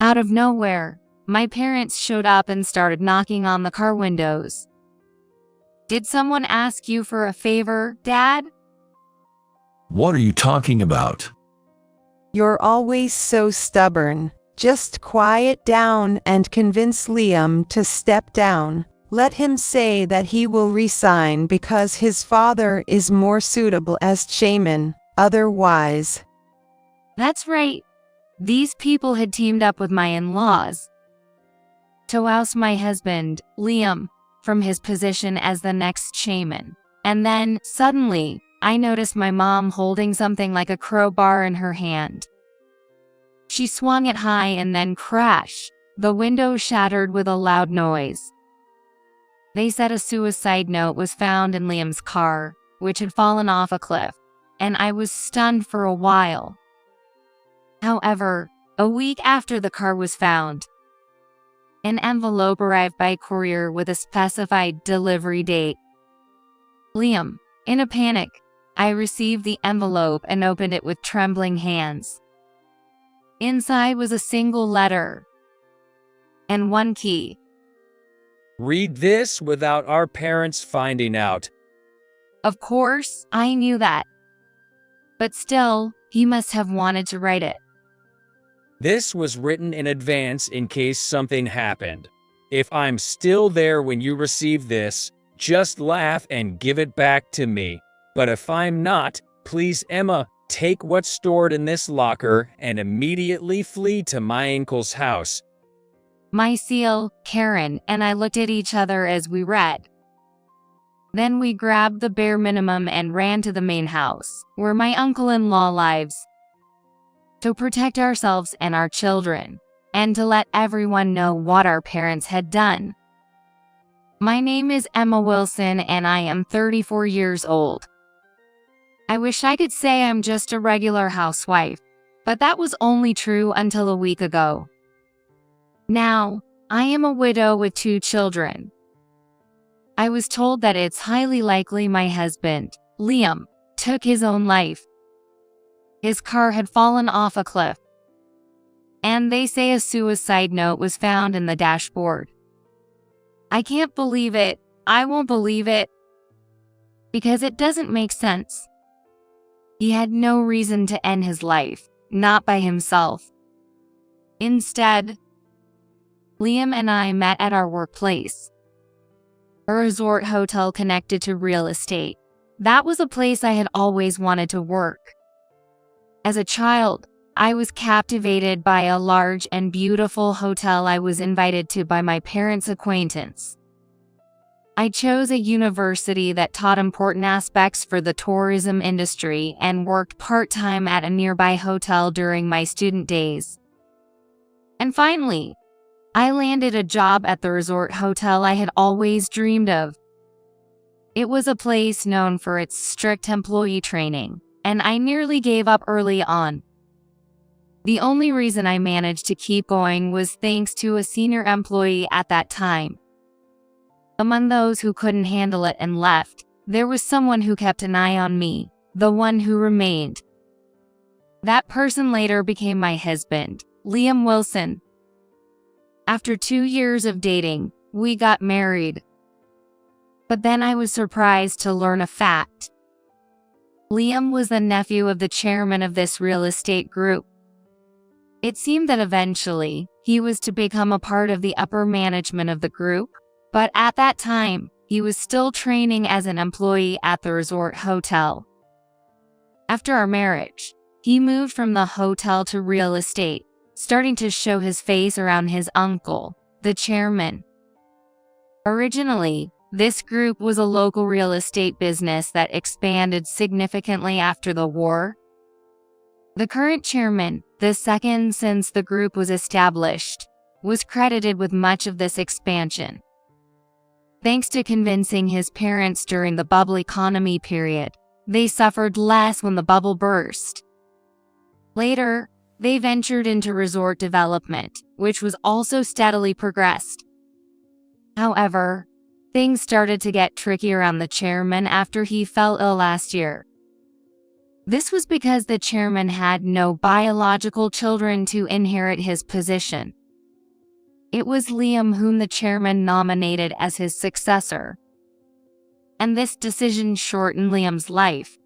Out of nowhere, my parents showed up and started knocking on the car windows. "Did someone ask you for a favor, Dad?" What are you talking about? You're always so stubborn. Just quiet down and convince Liam to step down. Let him say that he will resign because his father is more suitable as chairman. Otherwise, That's right. These people had teamed up with my in-laws to oust my husband, Liam, from his position as the next shaman. And then, suddenly, I noticed my mom holding something like a crowbar in her hand. She swung it high and then crash. The window shattered with a loud noise. They said a suicide note was found in Liam's car, which had fallen off a cliff, and I was stunned for a while. However, a week after the car was found, an envelope arrived by courier with a specified delivery date. Liam, in a panic, I received the envelope and opened it with trembling hands. Inside was a single letter and one key. Read this without our parents finding out. Of course, I knew that. But still, he must have wanted to write it. This was written in advance in case something happened. If I'm still there when you receive this, just laugh and give it back to me. But if I'm not, please, Emma, take what's stored in this locker and immediately flee to my uncle's house. My seal, Karen, and I looked at each other as we read. Then we grabbed the bare minimum and ran to the main house, where my uncle-in-law lives, to protect ourselves and our children, and to let everyone know what our parents had done. My name is Emma Wilson and I am 34 years old. I wish I could say I'm just a regular housewife, but that was only true until a week ago. Now, I am a widow with 2 children. I was told that it's highly likely my husband, Liam, took his own life. His car had fallen off a cliff, and they say a suicide note was found in the dashboard. I can't believe it. I won't believe it, because it doesn't make sense. He had no reason to end his life, not by himself. Instead, Liam and I met at our workplace, a resort hotel connected to real estate. That was a place I had always wanted to work. As a child, I was captivated by a large and beautiful hotel I was invited to by my parents' acquaintance. I chose a university that taught important aspects for the tourism industry and worked part-time at a nearby hotel during my student days. And finally, I landed a job at the resort hotel I had always dreamed of. It was a place known for its strict employee training, and I nearly gave up early on. The only reason I managed to keep going was thanks to a senior employee at that time. Among those who couldn't handle it and left, there was someone who kept an eye on me, the one who remained. That person later became my husband, Liam Wilson. After 2 years of dating, we got married. But then I was surprised to learn a fact. Liam was the nephew of the chairman of this real estate group. It seemed that eventually, he was to become a part of the upper management of the group, but at that time, he was still training as an employee at the resort hotel. After our marriage, he moved from the hotel to real estate, starting to show his face around his uncle, the chairman. Originally, this group was a local real estate business that expanded significantly after the war. The current chairman, the second since the group was established, was credited with much of this expansion. Thanks to convincing his parents during the bubble economy period, they suffered less when the bubble burst. Later, they ventured into resort development, which was also steadily progressed. However, things started to get tricky around the chairman after he fell ill last year. This was because the chairman had no biological children to inherit his position. It was Liam whom the chairman nominated as his successor. And this decision shortened Liam's life.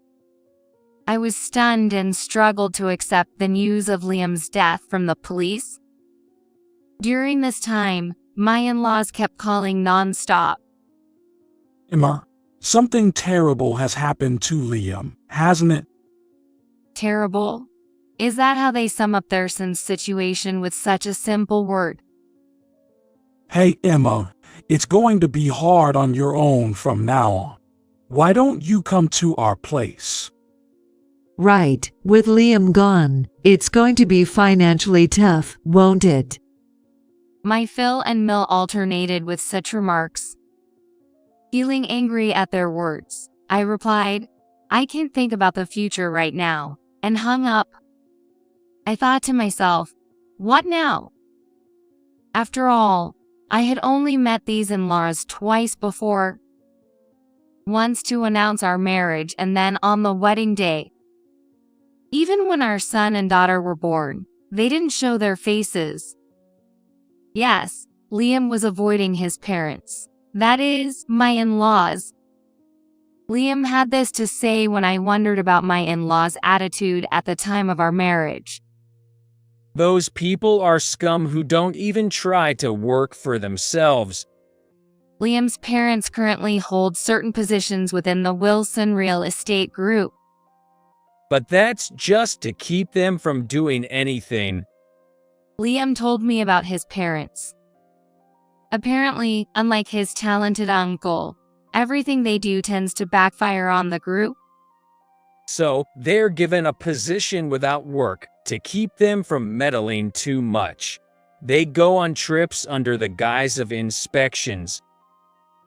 I was stunned and struggled to accept the news of Liam's death from the police. During this time, my in-laws kept calling non-stop. Emma, something terrible has happened to Liam, hasn't it? Terrible? Is that how they sum up their son's situation with such a simple word? Hey, Emma, it's going to be hard on your own from now on. Why don't you come to our place? Right, with Liam gone, it's going to be financially tough, won't it? My Phil and Mill alternated with such remarks. Feeling angry at their words, I replied, I can't think about the future right now, and hung up. I thought to myself, what now? After all, I had only met these in-laws twice before. Once to announce our marriage and then on the wedding day. Even when our son and daughter were born, they didn't show their faces. Yes, Liam was avoiding his parents. That is, my in-laws. Liam had this to say when I wondered about my in-laws' attitude at the time of our marriage. Those people are scum who don't even try to work for themselves. Liam's parents currently hold certain positions within the Wilson Real Estate Group. But that's just to keep them from doing anything. Liam told me about his parents. Apparently, unlike his talented uncle, everything they do tends to backfire on the group. So, they're given a position without work to keep them from meddling too much. They go on trips under the guise of inspections.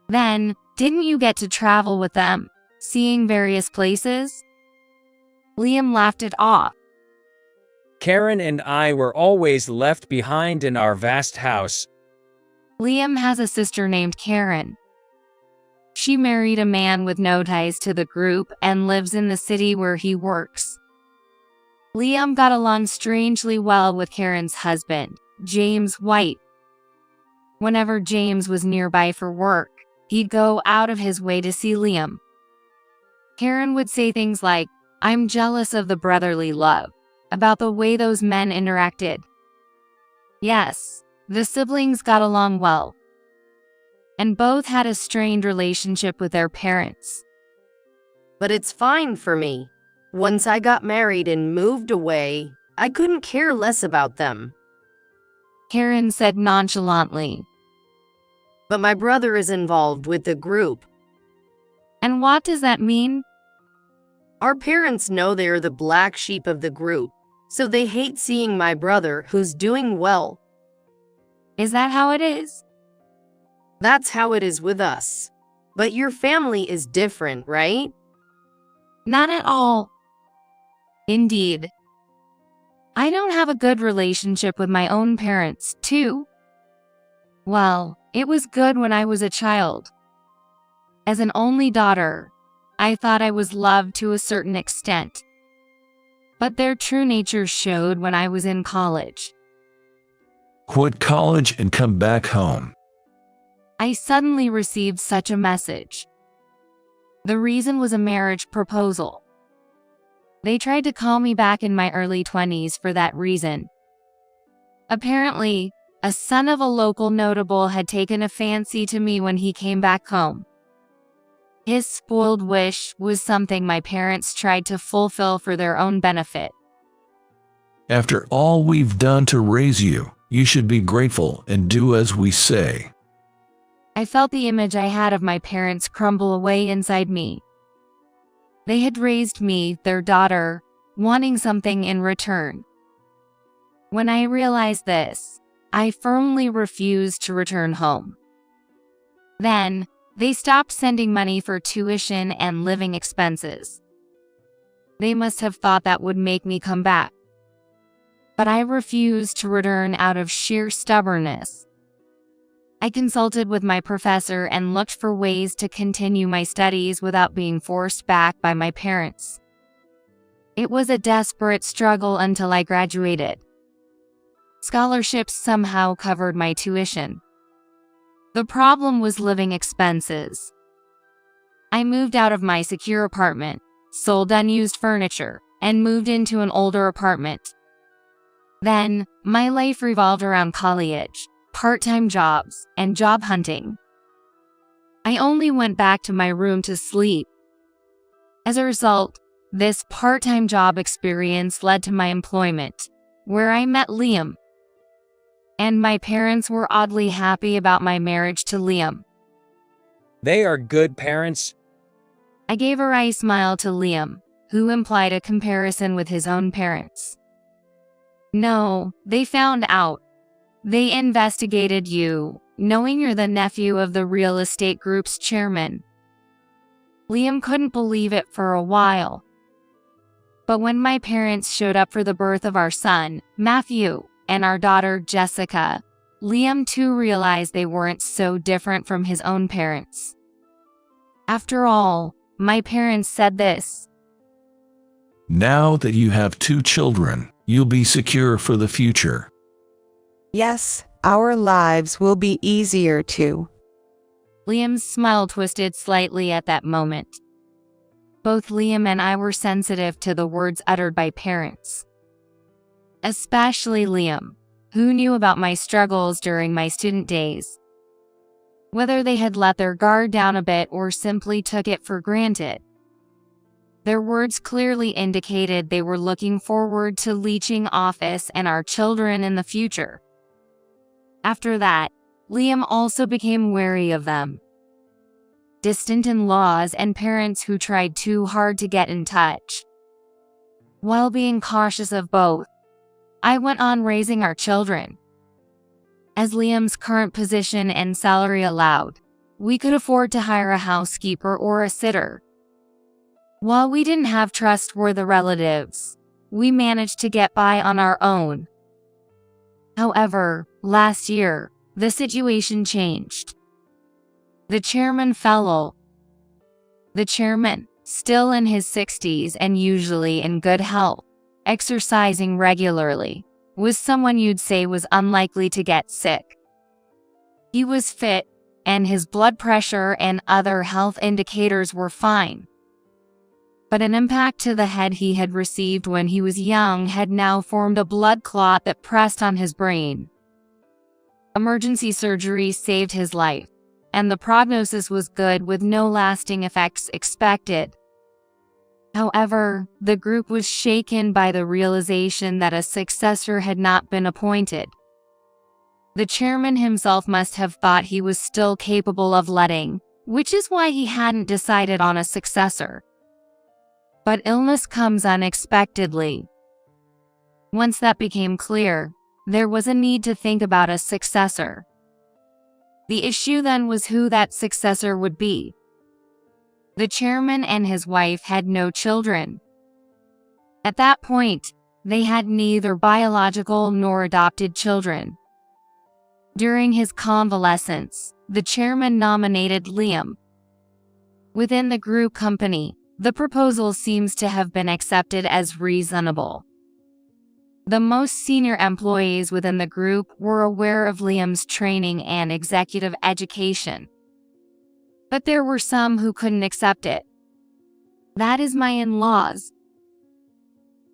Then, didn't you get to travel with them, seeing various places? Liam laughed it off. Karen and I were always left behind in our vast house. Liam has a sister named Karen. She married a man with no ties to the group and lives in the city where he works. Liam got along strangely well with Karen's husband, James White. Whenever James was nearby for work, he'd go out of his way to see Liam. Karen would say things like, I'm jealous of the brotherly love, about the way those men interacted. Yes, the siblings got along well. And both had a strained relationship with their parents. But it's fine for me. Once I got married and moved away, I couldn't care less about them. Karen said nonchalantly. But my brother is involved with the group. And what does that mean? Our parents know they're the black sheep of the group, so they hate seeing my brother who's doing well. Is that how it is? That's how it is with us. But your family is different, right? Not at all. Indeed. I don't have a good relationship with my own parents, too. Well, it was good when I was a child. As an only daughter, I thought I was loved to a certain extent. But their true nature showed when I was in college. Quit college and come back home. I suddenly received such a message. The reason was a marriage proposal. They tried to call me back in my early 20s for that reason. Apparently, a son of a local notable had taken a fancy to me when he came back home. His spoiled wish was something my parents tried to fulfill for their own benefit. After all we've done to raise you, you should be grateful and do as we say. I felt the image I had of my parents crumble away inside me. They had raised me, their daughter, wanting something in return. When I realized this, I firmly refused to return home. Then, they stopped sending money for tuition and living expenses. They must have thought that would make me come back. But I refused to return out of sheer stubbornness. I consulted with my professor and looked for ways to continue my studies without being forced back by my parents. It was a desperate struggle until I graduated. Scholarships somehow covered my tuition. The problem was living expenses. I moved out of my secure apartment, sold unused furniture, and moved into an older apartment. Then, my life revolved around college, part-time jobs, and job hunting. I only went back to my room to sleep. As a result, this part-time job experience led to my employment, where I met Liam. And my parents were oddly happy about my marriage to Liam. They are good parents. I gave a wry smile to Liam, who implied a comparison with his own parents. No, they found out. They investigated you, knowing you're the nephew of the real estate group's chairman. Liam couldn't believe it for a while. But when my parents showed up for the birth of our son, Matthew, and our daughter, Jessica, Liam too realized they weren't so different from his own parents. After all, my parents said this: Now that you have 2 children, you'll be secure for the future. Yes, our lives will be easier too. Liam's smile twisted slightly at that moment. Both Liam and I were sensitive to the words uttered by parents. Especially Liam, who knew about my struggles during my student days. Whether they had let their guard down a bit or simply took it for granted, their words clearly indicated they were looking forward to leeching office and our children in the future. After that, Liam also became wary of them. Distant in-laws and parents who tried too hard to get in touch. While being cautious of both, I went on raising our children. As Liam's current position and salary allowed, we could afford to hire a housekeeper or a sitter. While we didn't have trustworthy relatives, we managed to get by on our own. However, last year, the situation changed. The chairman fell ill. The chairman, still in his 60s and usually in good health, exercising regularly, was someone you'd say was unlikely to get sick. He was fit, and his blood pressure and other health indicators were fine. But an impact to the head he had received when he was young had now formed a blood clot that pressed on his brain. Emergency surgery saved his life, and the prognosis was good with no lasting effects expected. However, the group was shaken by the realization that a successor had not been appointed. The chairman himself must have thought he was still capable of letting, which is why he hadn't decided on a successor. But illness comes unexpectedly. Once that became clear, there was a need to think about a successor. The issue then was who that successor would be. The chairman and his wife had no children. At that point, they had neither biological nor adopted children. During his convalescence, the chairman nominated Liam. Within the group company, the proposal seems to have been accepted as reasonable. The most senior employees within the group were aware of Liam's training and executive education. But there were some who couldn't accept it. That is my in-laws.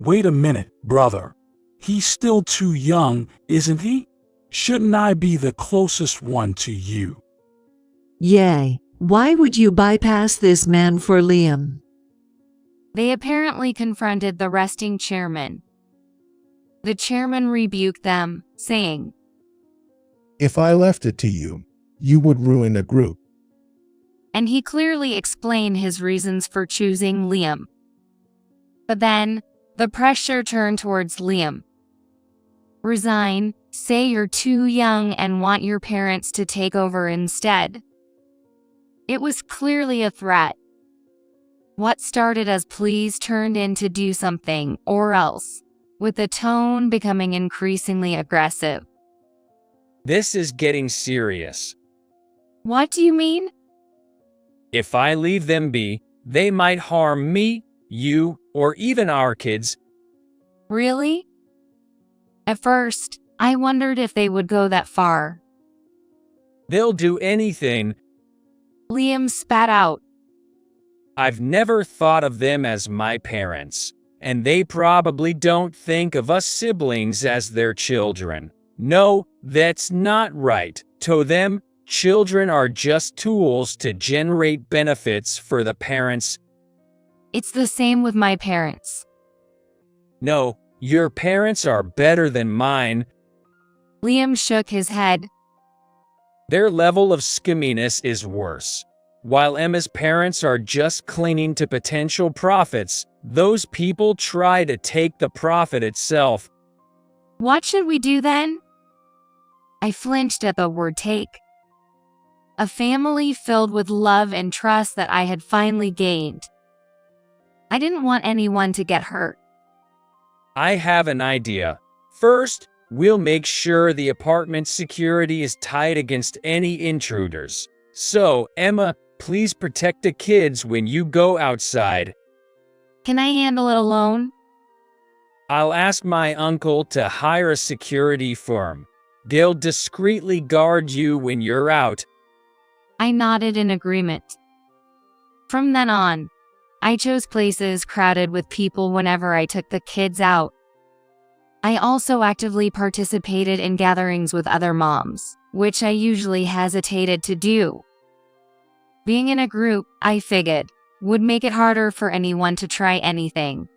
Wait a minute, brother. He's still too young, isn't he? Shouldn't I be the closest one to you? Yay. Why would you bypass this man for Liam? They apparently confronted the resting chairman. The chairman rebuked them, saying, If I left it to you, you would ruin a group. And he clearly explained his reasons for choosing Liam. But then, the pressure turned towards Liam. Resign, say you're too young and want your parents to take over instead. It was clearly a threat. What started as please turned into do something or else, with the tone becoming increasingly aggressive. This is getting serious. What do you mean? If I leave them be, they might harm me, you, or even our kids. Really? At first, I wondered if they would go that far. They'll do anything. Liam spat out. I've never thought of them as my parents, and they probably don't think of us siblings as their children. No, that's not right. To them, children are just tools to generate benefits for the parents. It's the same with my parents. No, your parents are better than mine. Liam shook his head. Their level of scumminess is worse. While Emma's parents are just clinging to potential profits, those people try to take the profit itself. What should we do then? I flinched at the word take. A family filled with love and trust that I had finally gained. I didn't want anyone to get hurt. I have an idea. First, we'll make sure the apartment security is tight against any intruders. So, Emma, please protect the kids when you go outside. Can I handle it alone? I'll ask my uncle to hire a security firm. They'll discreetly guard you when you're out. I nodded in agreement. From then on, I chose places crowded with people whenever I took the kids out. I also actively participated in gatherings with other moms, which I usually hesitated to do. Being in a group, I figured, would make it harder for anyone to try anything.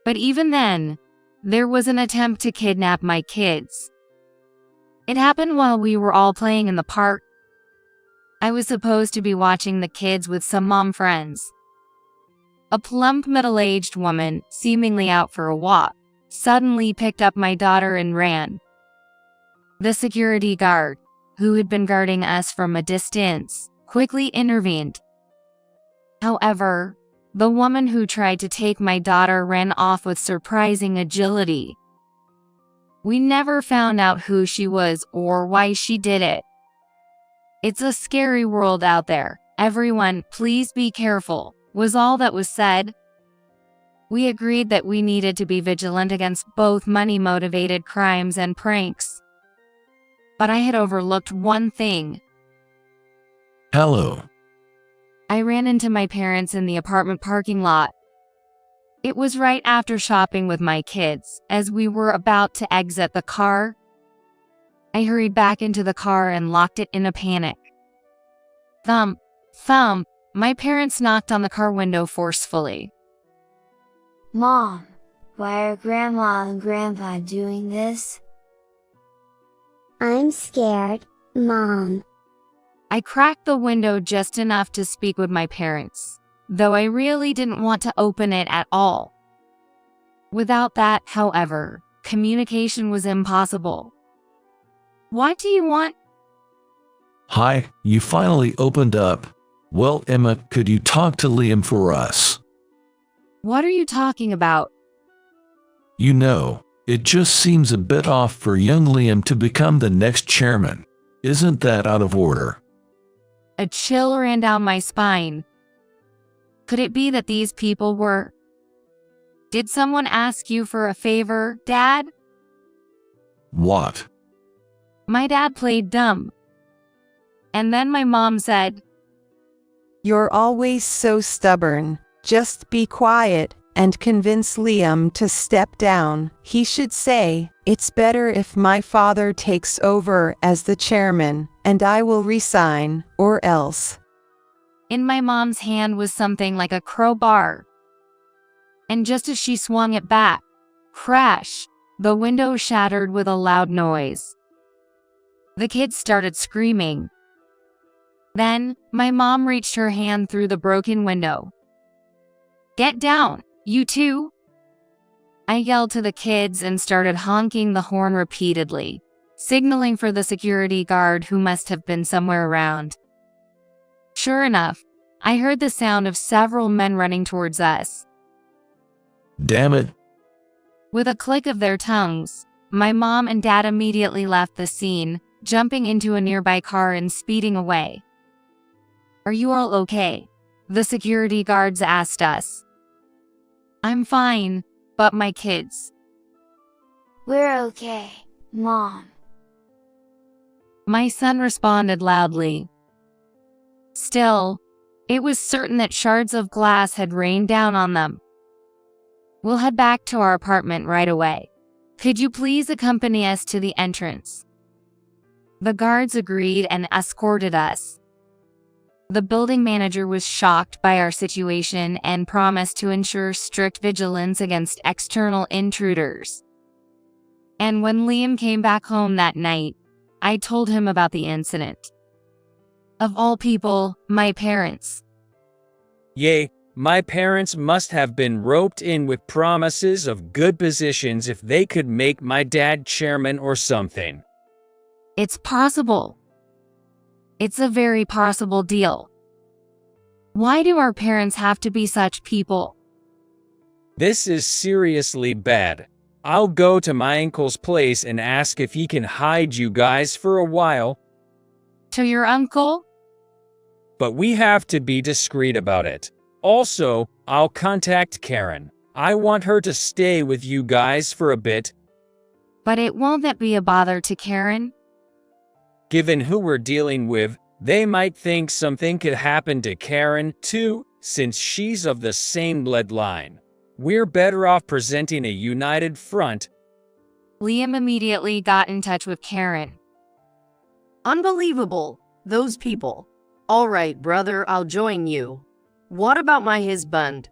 But even then, there was an attempt to kidnap my kids. It happened while we were all playing in the park. I was supposed to be watching the kids with some mom friends. A plump middle-aged woman, seemingly out for a walk, suddenly picked up my daughter and ran. The security guard, who had been guarding us from a distance, quickly intervened. However, the woman who tried to take my daughter ran off with surprising agility. We never found out who she was or why she did it. It's a scary world out there. Everyone, please be careful, was all that was said. We agreed that we needed to be vigilant against both money-motivated crimes and pranks. But I had overlooked one thing. Hello. I ran into my parents in the apartment parking lot. It was right after shopping with my kids, as we were about to exit the car. I hurried back into the car and locked it in a panic. Thump, thump, my parents knocked on the car window forcefully. Mom, why are Grandma and Grandpa doing this? I'm scared, Mom. I cracked the window just enough to speak with my parents, though I really didn't want to open it at all. Without that, however, communication was impossible. What do you want? Hi, you finally opened up. Well, Emma, could you talk to Liam for us? What are you talking about? You know, it just seems a bit off for young Liam to become the next chairman. Isn't that out of order? A chill ran down my spine. Could it be that these people were... Did someone ask you for a favor, Dad? What? My dad played dumb. And then my mom said, You're always so stubborn. Just be quiet and convince Liam to step down. He should say, it's better if my father takes over as the chairman, and I will resign, or else. In my mom's hand was something like a crowbar. And just as she swung it back, crash, the window shattered with a loud noise. The kids started screaming. Then, my mom reached her hand through the broken window. Get down, you two! I yelled to the kids and started honking the horn repeatedly, signaling for the security guard who must have been somewhere around. Sure enough, I heard the sound of several men running towards us. Damn it. With a click of their tongues, my mom and dad immediately left the scene, jumping into a nearby car and speeding away. Are you all okay? The security guards asked us. I'm fine, but my kids. We're okay, Mom. My son responded loudly. Still, it was certain that shards of glass had rained down on them. We'll head back to our apartment right away. Could you please accompany us to the entrance? The guards agreed and escorted us. The building manager was shocked by our situation and promised to ensure strict vigilance against external intruders. And when Liam came back home that night, I told him about the incident. Of all people, my parents. Yay, my parents must have been roped in with promises of good positions if they could make my dad chairman or something. It's possible. It's a very possible deal. Why do our parents have to be such people? This is seriously bad. I'll go to my uncle's place and ask if he can hide you guys for a while. To your uncle? But we have to be discreet about it. Also, I'll contact Karen. I want her to stay with you guys for a bit. But it won't that be a bother to Karen? Given who we're dealing with, they might think something could happen to Karen too, since she's of the same bloodline. We're better off presenting a united front. Liam immediately got in touch with Karen. Unbelievable, those people. All right, brother, I'll join you. What about my husband?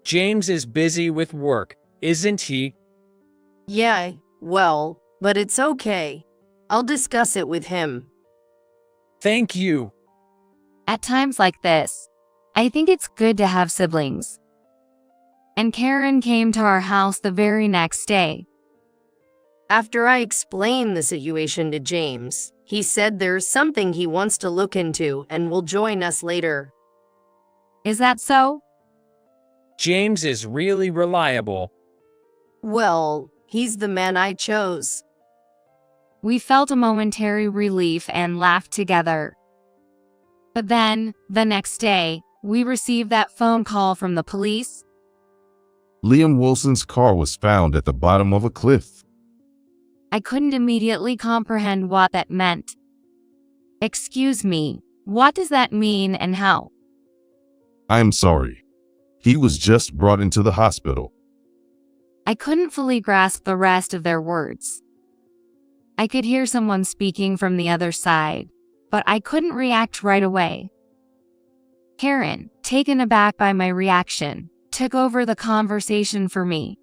James is busy with work, isn't he? Yeah, well, but it's okay. I'll discuss it with him. Thank you. At times like this, I think it's good to have siblings. And Karen came to our house the very next day. After I explained the situation to James, he said there's something he wants to look into and will join us later. Is that so? James is really reliable. Well, he's the man I chose. We felt a momentary relief and laughed together. But then, the next day, we received that phone call from the police. Liam Wilson's car was found at the bottom of a cliff. I couldn't immediately comprehend what that meant. Excuse me, what does that mean and how? I'm sorry. He was just brought into the hospital. I couldn't fully grasp the rest of their words. I could hear someone speaking from the other side, but I couldn't react right away. Karen, taken aback by my reaction, took over the conversation for me.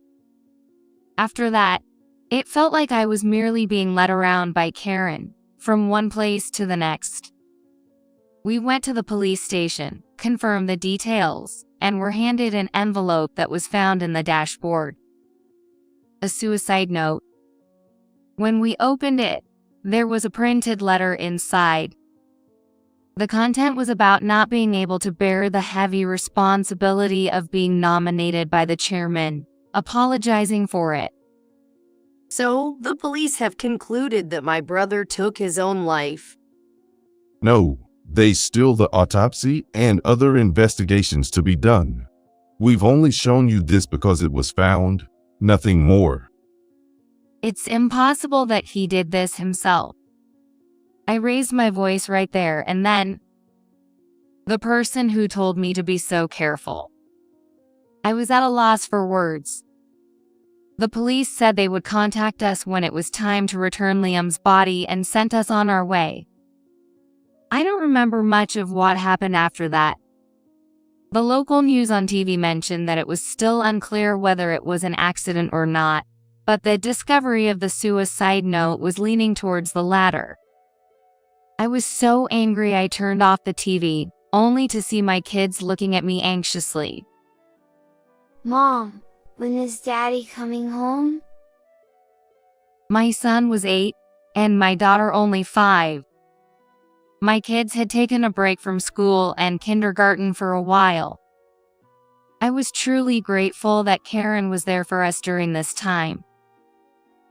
After that, it felt like I was merely being led around by Karen, from one place to the next. We went to the police station, confirmed the details, and were handed an envelope that was found in the dashboard. A suicide note. When we opened it, there was a printed letter inside. The content was about not being able to bear the heavy responsibility of being nominated by the chairman, apologizing for it. So, the police have concluded that my brother took his own life. No, they still the autopsy and other investigations to be done. We've only shown you this because it was found, nothing more. It's impossible that he did this himself. I raised my voice right there and then. The person who told me to be so careful. I was at a loss for words. The police said they would contact us when it was time to return Liam's body and sent us on our way. I don't remember much of what happened after that. The local news on TV mentioned that it was still unclear whether it was an accident or not, but the discovery of the suicide note was leaning towards the latter. I was so angry I turned off the TV, only to see my kids looking at me anxiously. Mom, when is Daddy coming home? My son was 8, and my daughter only 5. My kids had taken a break from school and kindergarten for a while. I was truly grateful that Karen was there for us during this time.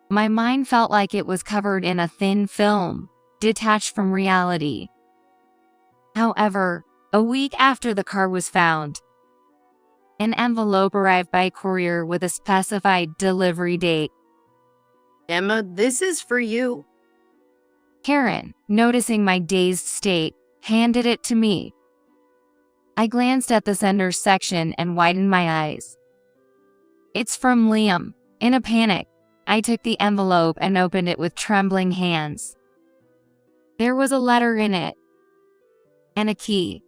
My mind felt like it was covered in a thin film, detached from reality. However, a week after the car was found, An envelope arrived by courier with a specified delivery date. Emma, this is for you. Karen, noticing my dazed state, handed it to me. I glanced at the sender's section and widened my eyes. It's from Liam. In a panic, I took the envelope and opened it with trembling hands. There was a letter in it. And a key.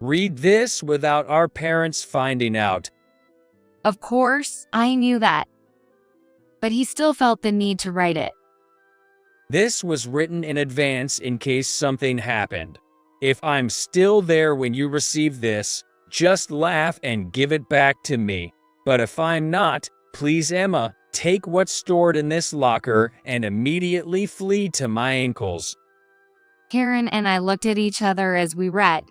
Read this without our parents finding out. Of course, I knew that. But he still felt the need to write it. This was written in advance in case something happened. If I'm still there when you receive this, just laugh and give it back to me. But if I'm not, please Emma, take what's stored in this locker and immediately flee to my ankles. Karen and I looked at each other as we read.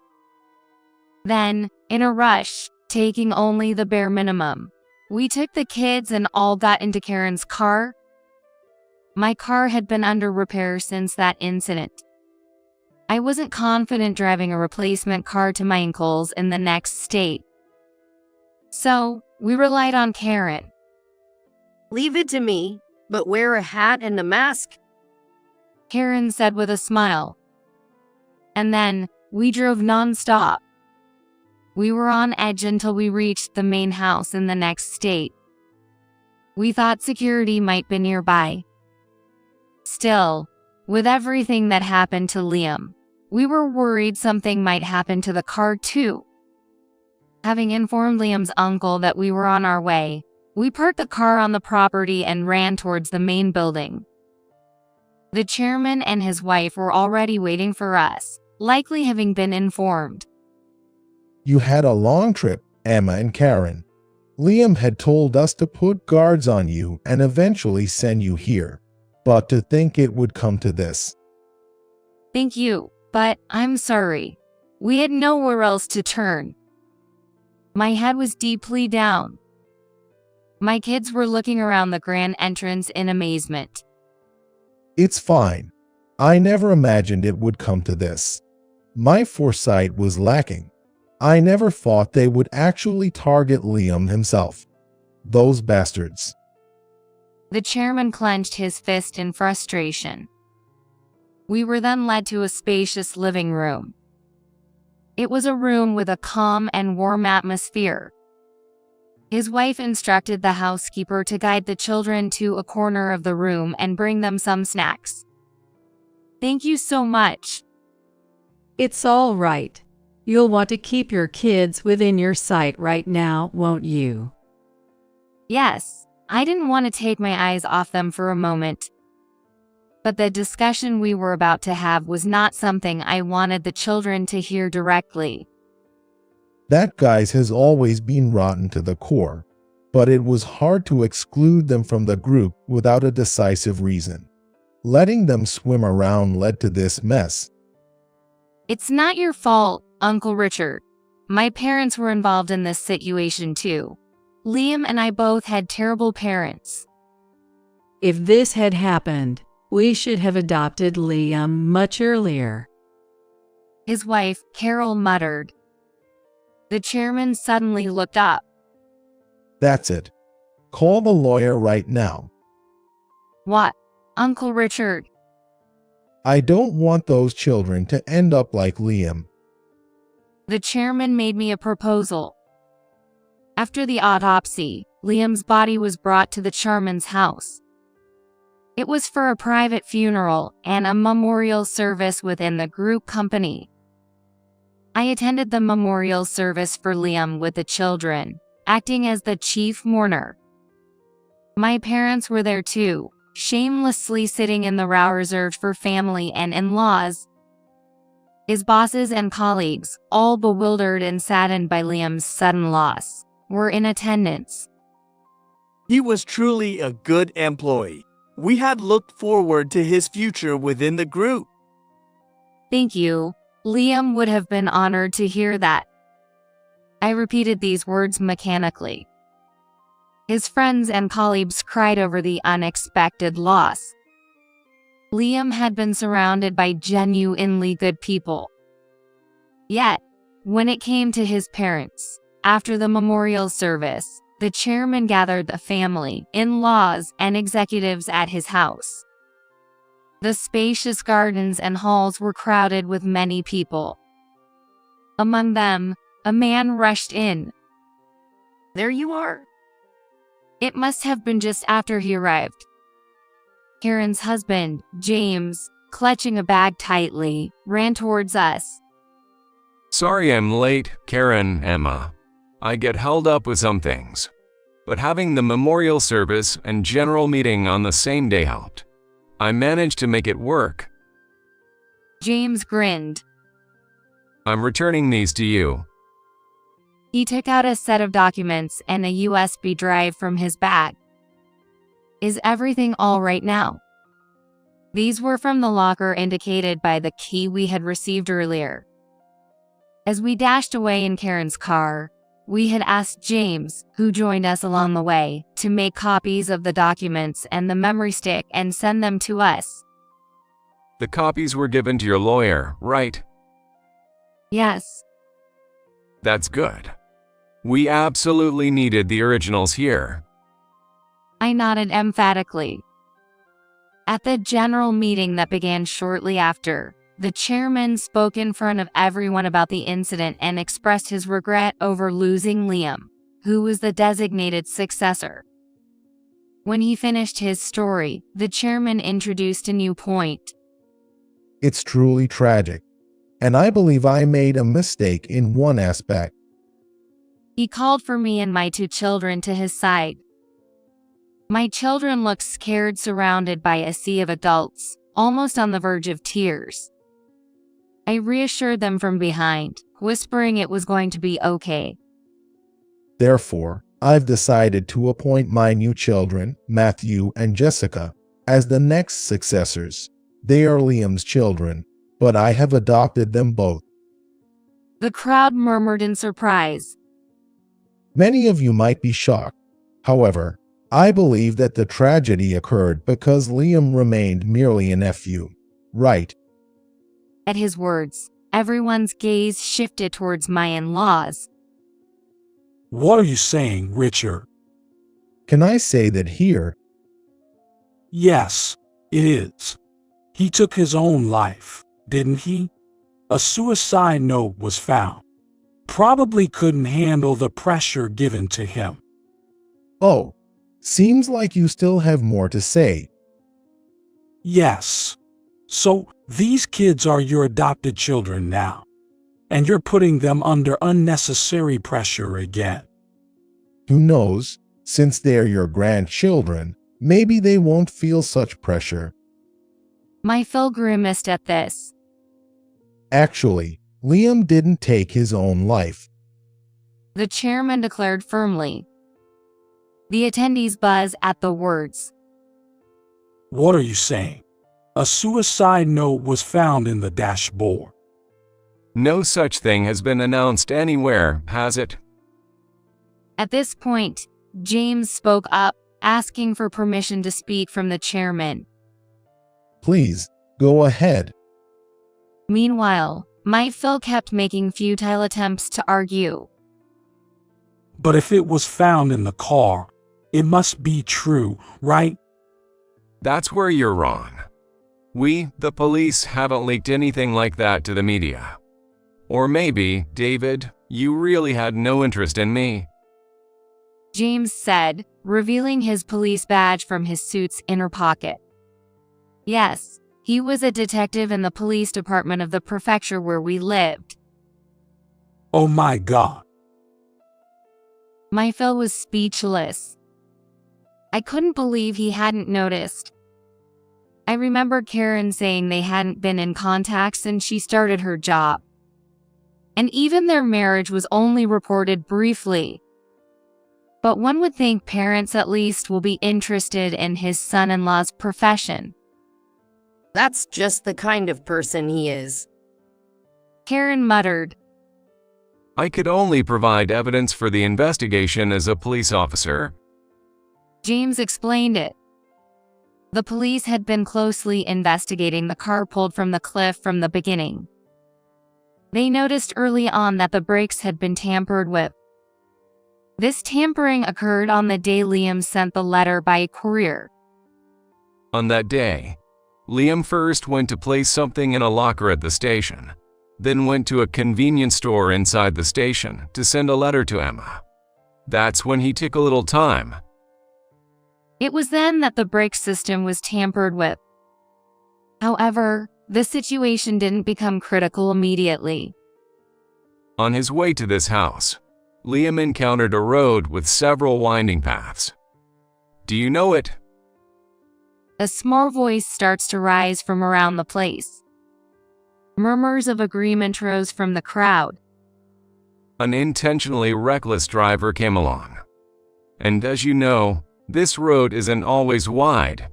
Then, in a rush, taking only the bare minimum, we took the kids and all got into Karen's car. My car had been under repair since that incident. I wasn't confident driving a replacement car to my ankles in the next state. So, we relied on Karen. Leave it to me, but wear a hat and a mask. Karen said with a smile. And then, we drove non-stop. We were on edge until we reached the main house in the next state. We thought security might be nearby. Still, with everything that happened to Liam, we were worried something might happen to the car too. Having informed Liam's uncle that we were on our way, we parked the car on the property and ran towards the main building. The chairman and his wife were already waiting for us, likely having been informed. You had a long trip, Emma and Karen. Liam had told us to put guards on you and eventually send you here. But to think it would come to this. Thank you, but I'm sorry. We had nowhere else to turn. My head was deeply down. My kids were looking around the grand entrance in amazement. It's fine. I never imagined it would come to this. My foresight was lacking. I never thought they would actually target Liam himself. Those bastards. The chairman clenched his fist in frustration. We were then led to a spacious living room. It was a room with a calm and warm atmosphere. His wife instructed the housekeeper to guide the children to a corner of the room and bring them some snacks. Thank you so much. It's all right. You'll want to keep your kids within your sight right now, won't you? Yes, I didn't want to take my eyes off them for a moment. But the discussion we were about to have was not something I wanted the children to hear directly. That guy has always been rotten to the core, but it was hard to exclude them from the group without a decisive reason. Letting them swim around led to this mess. It's not your fault, Uncle Richard. My parents were involved in this situation too. Liam and I both had terrible parents. If this had happened, we should have adopted Liam much earlier. His wife, Carol, muttered. The chairman suddenly looked up. That's it. Call the lawyer right now. What, Uncle Richard? I don't want those children to end up like Liam. The chairman made me a proposal. After the autopsy, Liam's body was brought to the chairman's house. It was for a private funeral and a memorial service within the group company. I attended the memorial service for Liam with the children, acting as the chief mourner. My parents were there too, shamelessly sitting in the row reserved for family and in-laws. His bosses and colleagues, all bewildered and saddened by Liam's sudden loss, were in attendance. He was truly a good employee. We had looked forward to his future within the group. Thank you. Liam would have been honored to hear that. I repeated these words mechanically. His friends and colleagues cried over the unexpected loss. Liam had been surrounded by genuinely good people. Yet, when it came to his parents, After the memorial service, the chairman gathered the family, in-laws, and executives at his house. The spacious gardens and halls were crowded with many people. Among them, a man rushed in. There you are. It must have been just after he arrived. Karen's husband, James, clutching a bag tightly, ran towards us. Sorry I'm late, Karen, Emma. I get held up with some things. But having the memorial service and general meeting on the same day helped. I managed to make it work. James grinned. I'm returning these to you. He took out a set of documents and a USB drive from his bag. Is everything all right now? These were from the locker indicated by the key we had received earlier. As we dashed away in Karen's car, we had asked James, who joined us along the way, to make copies of the documents and the memory stick and send them to us. The copies were given to your lawyer, right? Yes. That's good. We absolutely needed the originals here. I nodded emphatically. At the general meeting that began shortly after, the chairman spoke in front of everyone about the incident and expressed his regret over losing Liam, who was the designated successor. When he finished his story, the chairman introduced a new point. It's truly tragic, and I believe I made a mistake in one aspect. He called for me and my 2 children to his side. My children looked scared, surrounded by a sea of adults, almost on the verge of tears. I reassured them from behind, whispering it was going to be okay. Therefore, I've decided to appoint my new children, Matthew and Jessica, as the next successors. They are Liam's children, but I have adopted them both. The crowd murmured in surprise. Many of you might be shocked. However, I believe that the tragedy occurred because Liam remained merely a nephew. Right? At his words, everyone's gaze shifted towards my in-laws. What are you saying, Richard? Can I say that here? Yes, it is. He took his own life, didn't he? A suicide note was found. Probably couldn't handle the pressure given to him. Oh, seems like you still have more to say. Yes. So, these kids are your adopted children now, and you're putting them under unnecessary pressure again. Who knows, since they're your grandchildren, maybe they won't feel such pressure. My Phil grimaced at this. Actually, Liam didn't take his own life. The chairman declared firmly. The attendees buzzed at the words. What are you saying? A suicide note was found in the dashboard. No such thing has been announced anywhere, has it? At this point, James spoke up, asking for permission to speak from the chairman. Please, go ahead. Meanwhile, my Phil kept making futile attempts to argue. But if it was found in the car, it must be true, right? That's where you're wrong. We, the police, haven't leaked anything like that to the media. Or maybe, David, you really had no interest in me. James said, revealing his police badge from his suit's inner pocket. Yes, he was a detective in the police department of the prefecture where we lived. Oh my God. My Phil was speechless. I couldn't believe he hadn't noticed. I remember Karen saying they hadn't been in contact since she started her job. And even their marriage was only reported briefly. But one would think parents at least will be interested in his son-in-law's profession. That's just the kind of person he is. Karen muttered. I could only provide evidence for the investigation as a police officer. James explained it. The police had been closely investigating the car pulled from the cliff from the beginning. They noticed early on that the brakes had been tampered with. This tampering occurred on the day Liam sent the letter by courier. On that day, Liam first went to place something in a locker at the station, then went to a convenience store inside the station to send a letter to Emma. That's when he took a little time. It was then that the brake system was tampered with. However, the situation didn't become critical immediately. On his way to this house, Liam encountered a road with several winding paths. Do you know it? A small voice starts to rise from around the place. Murmurs of agreement rose from the crowd. An intentionally reckless driver came along. And as you know, this road isn't always wide.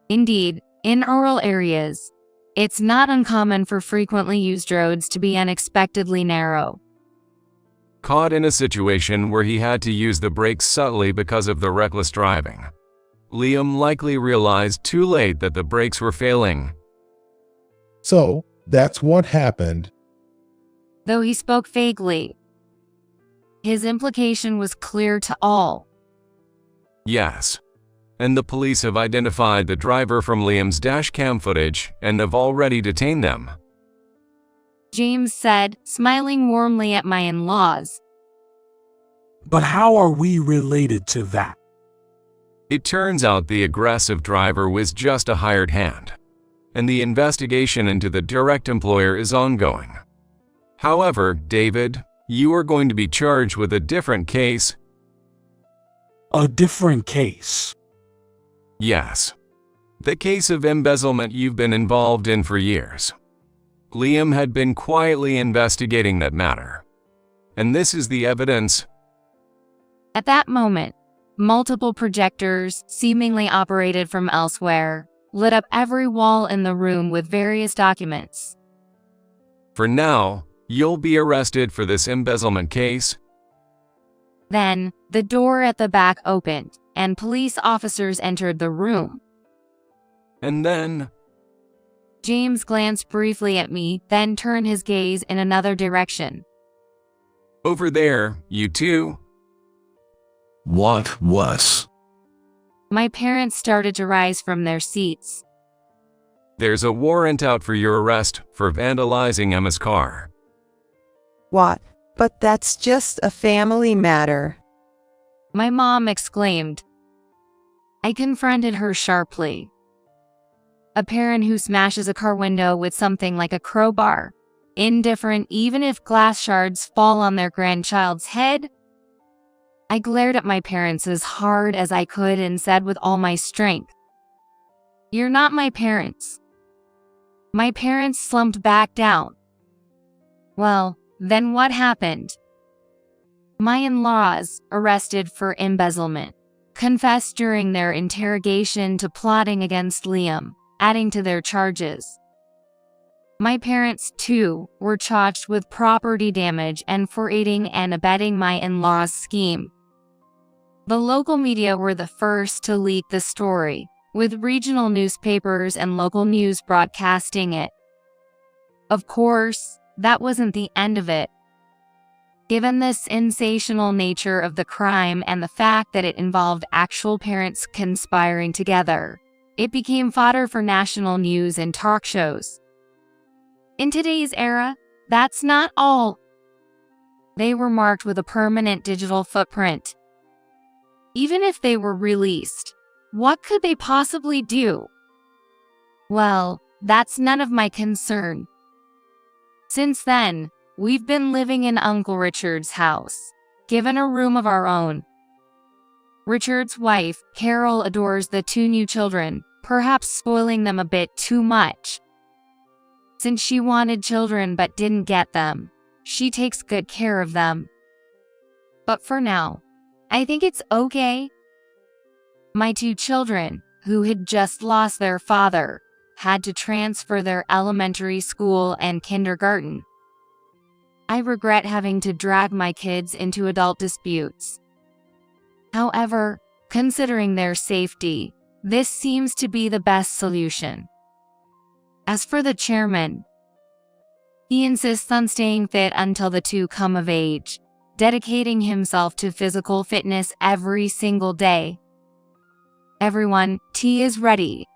Indeed, in rural areas, it's not uncommon for frequently used roads to be unexpectedly narrow. Caught in a situation where he had to use the brakes subtly because of the reckless driving, Liam likely realized too late that the brakes were failing. So, that's what happened. Though he spoke vaguely, his implication was clear to all. Yes. And the police have identified the driver from Liam's dashcam footage and have already detained them. James said, smiling warmly at my in-laws. But how are we related to that? It turns out the aggressive driver was just a hired hand, and the investigation into the direct employer is ongoing. However, David, you are going to be charged with a different case. A different case? Yes. The case of embezzlement you've been involved in for years. Liam had been quietly investigating that matter. And this is the evidence. At that moment, multiple projectors, seemingly operated from elsewhere, lit up every wall in the room with various documents. For now, you'll be arrested for this embezzlement case. Then, the door at the back opened, and police officers entered the room. And then, James glanced briefly at me, then turned his gaze in another direction. over there, you two. What was? My parents started to rise from their seats. There's a warrant out for your arrest for vandalizing Emma's car. What? But that's just a family matter. My mom exclaimed. I confronted her sharply. A parent who smashes a car window with something like a crowbar, indifferent even if glass shards fall on their grandchild's head? I glared at my parents as hard as I could and said with all my strength, "You're not my parents." My parents slumped back down. Well, then what happened? My in-laws, arrested for embezzlement, confessed during their interrogation to plotting against Liam, adding to their charges. My parents, too, were charged with property damage and for aiding and abetting my in-laws' scheme. The local media were the first to leak the story, with regional newspapers and local news broadcasting it. Of course, that wasn't the end of it. Given the sensational nature of the crime and the fact that it involved actual parents conspiring together, it became fodder for national news and talk shows. In today's era, that's not all. They were marked with a permanent digital footprint. Even if they were released, what could they possibly do? Well, that's none of my concern. Since then, we've been living in Uncle Richard's house, given a room of our own. Richard's wife, Carol, adores the two new children, perhaps spoiling them a bit too much. Since she wanted children but didn't get them, she takes good care of them. But for now, I think it's okay. My two children, who had just lost their father, had to transfer their elementary school and kindergarten. I regret having to drag my kids into adult disputes. However, considering their safety, this seems to be the best solution. As for the chairman, he insists on staying fit until the two come of age, dedicating himself to physical fitness every single day. Everyone, tea is ready.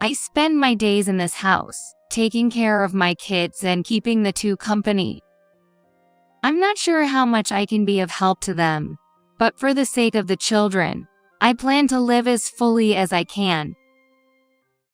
I spend my days in this house, taking care of my kids and keeping the two company. I'm not sure how much I can be of help to them, but for the sake of the children, I plan to live as fully as I can.